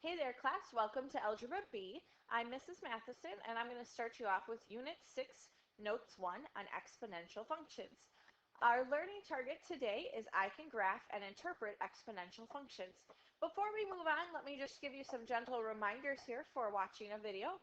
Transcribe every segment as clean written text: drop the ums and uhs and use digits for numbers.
Hey there, class. Welcome to Algebra B. I'm Mrs. Matheson, and I'm going to start you off with Unit 6, Notes 1 on exponential functions. Our learning target today is I can graph and interpret exponential functions. Before we move on, let me just give you some gentle reminders here for watching a video.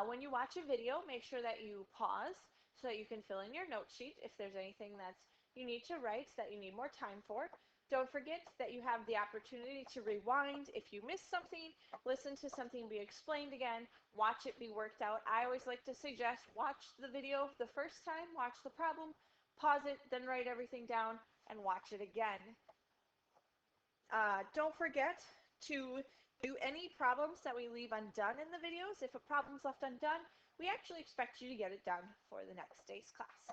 When you watch a video, make sure that you pause so that you can fill in your note sheet if there's anything that you need to write that you need more time for. Don't forget that you have the opportunity to rewind if you missed something, listen to something be explained again, watch it be worked out. I always like to suggest watch the video the first time, watch the problem, pause it, then write everything down and watch it again. Don't forget to do any problems that we leave undone in the videos. If a problem's left undone, we actually expect you to get it done for the next day's class.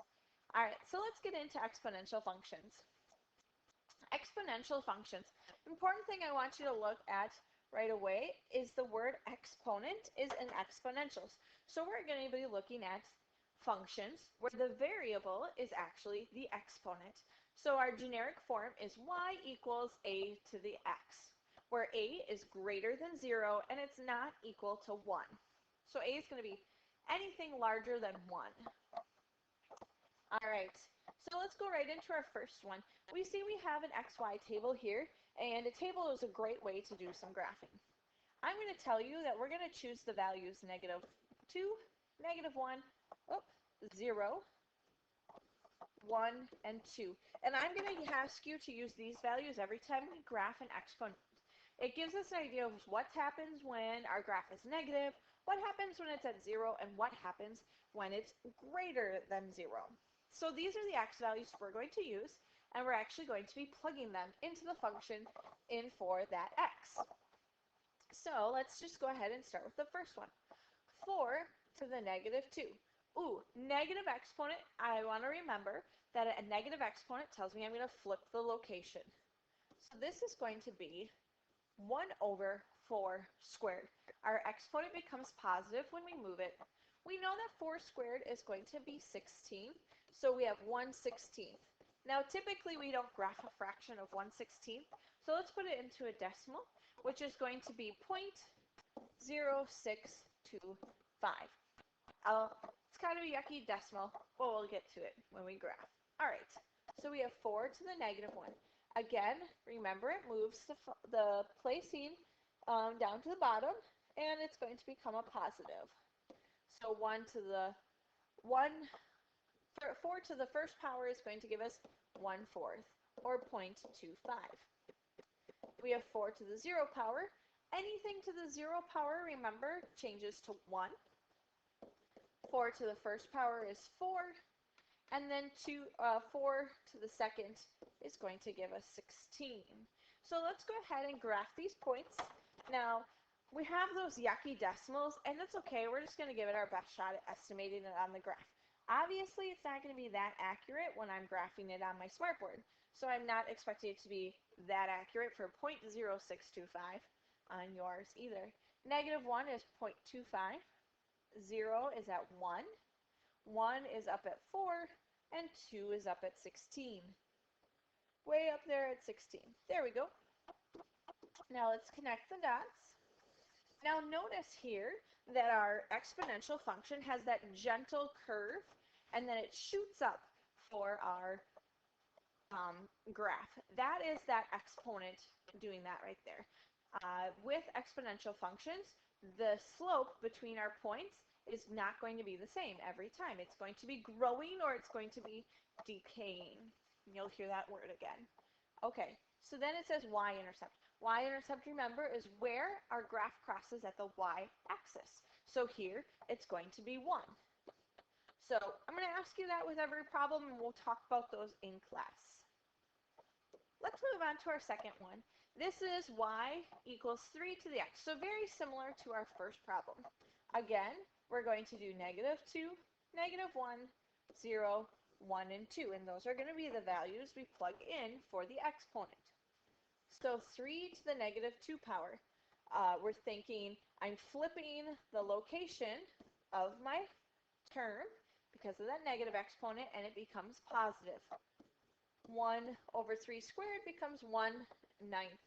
All right, so let's get into exponential functions. Exponential functions. Important thing I want you to look at right away is the word exponent is in exponentials. So we're going to be looking at functions where the variable is actually the exponent. So our generic form is y equals a to the x, where a is greater than 0 and it's not equal to 1. So a is going to be anything larger than 1. All right. So let's go right into our first one. We see we have an XY table here, and a table is a great way to do some graphing. I'm going to tell you that we're going to choose the values -2, -1, 0, 1, and 2. And I'm going to ask you to use these values every time we graph an exponent. It gives us an idea of what happens when our graph is negative, what happens when it's at 0, and what happens when it's greater than 0. So these are the x values we're going to use, and we're actually going to be plugging them into the function in for that x. So let's just go ahead and start with the first one. 4 to the -2. Ooh, negative exponent, I want to remember that a negative exponent tells me I'm going to flip the location. So this is going to be 1/4 squared. Our exponent becomes positive when we move it. We know that 4 squared is going to be 16, so we have 1/16. Now typically we don't graph a fraction of 1/16, so let's put it into a decimal, which is going to be 0.0625. It's kind of a yucky decimal, but we'll get to it when we graph. All right, so we have 4 to the -1. Again, remember it moves the placing down to the bottom, and it's going to become a positive. So 4 to the first power is going to give us 1/4, or 0.25. We have 4 to the 0 power. Anything to the 0 power, remember, changes to 1. 4 to the first power is 4. And then 4 to the second is going to give us 16. So let's go ahead and graph these points. Now, we have those yucky decimals, and that's okay. We're just going to give it our best shot at estimating it on the graph. Obviously, it's not going to be that accurate when I'm graphing it on my smartboard. So I'm not expecting it to be that accurate for 0.0625 on yours either. -1 is 0.25. 0 is at 1. 1 is up at 4. And 2 is up at 16. Way up there at 16. There we go. Now let's connect the dots. Now notice here that our exponential function has that gentle curve, and then it shoots up for our graph. That is that exponent doing that right there. With exponential functions, the slope between our points is not going to be the same every time. It's going to be growing or it's going to be decaying. You'll hear that word again. Okay, so then it says y-intercept. Y-intercept, remember, is where our graph crosses at the y-axis. So here, it's going to be 1. So I'm going to ask you that with every problem, and we'll talk about those in class. Let's move on to our second one. This is y equals 3 to the x. So very similar to our first problem. Again, we're going to do -2, -1, 0, 1, and 2. And those are going to be the values we plug in for the exponent. So 3 to the -2 power. We're thinking I'm flipping the location of my term because of that negative exponent, and it becomes positive. 1/3 squared becomes 1/9.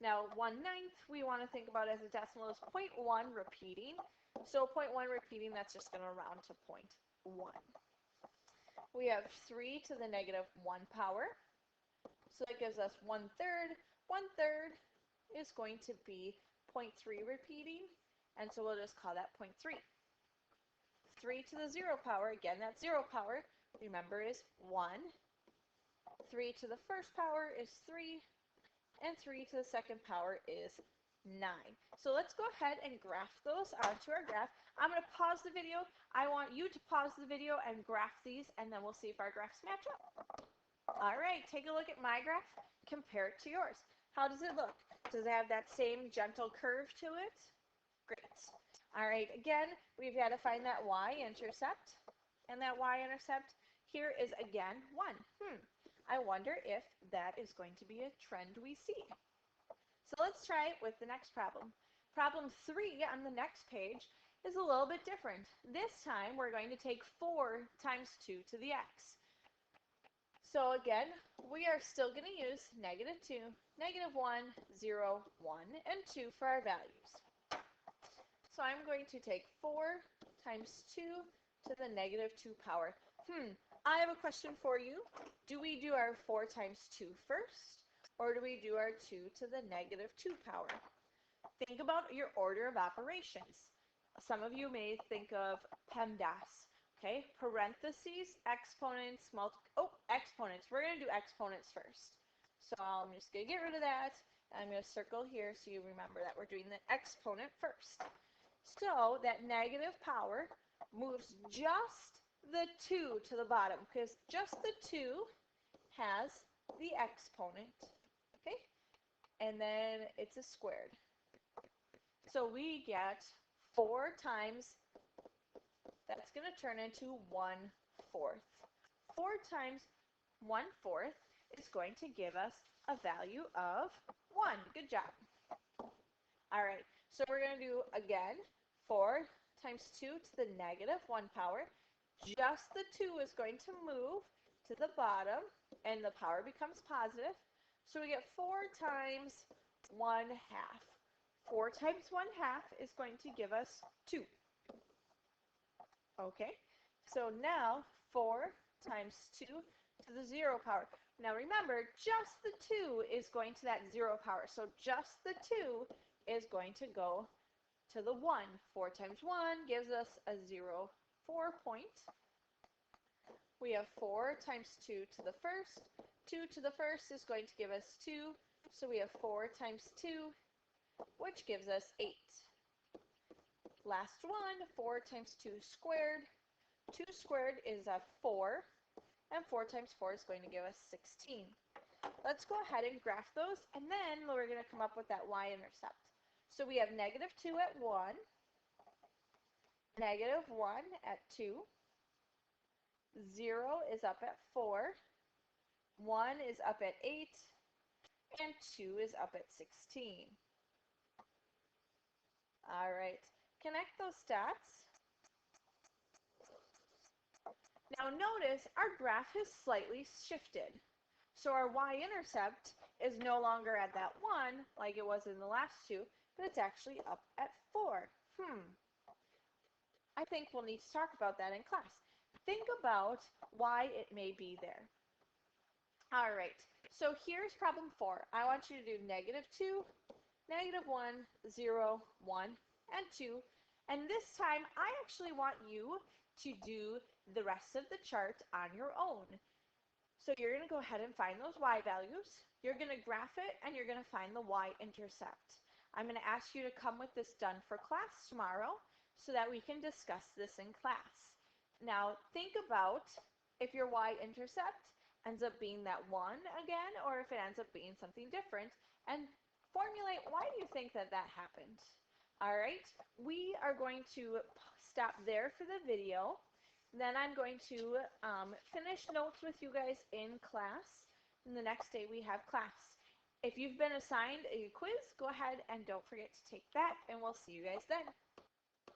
Now 1/9 we want to think about as a decimal is 0.1 repeating. So 0.1 repeating, that's just going to round to 0.1. We have 3 to the negative 1 power. So that gives us 1/3. 1/3 is going to be 0.3 repeating, and so we'll just call that 0.3. 3 to the 0 power, again, that 0 power, remember, is 1. 3 to the first power is 3, and 3 to the second power is 9. So let's go ahead and graph those onto our graph. I'm going to pause the video. I want you to pause the video and graph these, and then we'll see if our graphs match up. All right, take a look at my graph. Compare it to yours. How does it look? Does it have that same gentle curve to it? Great. All right, again, we've got to find that y-intercept. And that y-intercept here is, again, 1. I wonder if that is going to be a trend we see. So let's try it with the next problem. Problem 3 on the next page is a little bit different. This time, we're going to take 4 times 2 to the x. So again, we are still going to use -2, -1, 0, 1, and 2 for our values. So I'm going to take 4 times 2 to the -2 power. I have a question for you. Do we do our 4 times 2 first, or do we do our 2 to the -2 power? Think about your order of operations. Some of you may think of PEMDAS. Okay, parentheses, exponents, exponents. We're going to do exponents first. So I'm just going to get rid of that. I'm going to circle here so you remember that we're doing the exponent first. So that negative power moves just the 2 to the bottom, because just the 2 has the exponent. Okay, and then it's a squared. So we get 4 times, that's going to turn into 1/4. 4 times 1/4 is going to give us a value of 1. Good job. All right, so we're going to do, again, 4 times 2 to the -1 power. Just the 2 is going to move to the bottom, and the power becomes positive. So we get 4 times 1/2. 4 times 1/2 is going to give us 2. Okay, so now 4 times 2 to the 0 power. Now remember, just the 2 is going to that 0 power. So just the 2 is going to go to the 1. 4 times 1 gives us a 0, 4 point. We have 4 times 2 to the first. 2 to the first is going to give us 2. So we have 4 times 2, which gives us 8. Last one, 4 times 2 squared. 2 squared is a 4, and 4 times 4 is going to give us 16. Let's go ahead and graph those, and then we're going to come up with that y-intercept. So we have -2 at 1, -1 at 2, 0 is up at 4, 1 is up at 8, and 2 is up at 16. All right, connect those dots. Now notice our graph has slightly shifted. So our y-intercept is no longer at that 1 like it was in the last two, but it's actually up at 4. I think we'll need to talk about that in class. Think about why it may be there. All right, so here's problem 4. I want you to do -2, -1, 0, 1, and 2. And this time, I actually want you to do the rest of the chart on your own. So you're going to go ahead and find those y values. You're going to graph it, and you're going to find the y-intercept. I'm going to ask you to come with this done for class tomorrow so that we can discuss this in class. Now, think about if your y-intercept ends up being that 1 again, or if it ends up being something different, and formulate why do you think that happened. All right, we are going to stop there for the video. Then I'm going to finish notes with you guys in class, and the next day we have class. If you've been assigned a quiz, go ahead and don't forget to take that, and we'll see you guys then.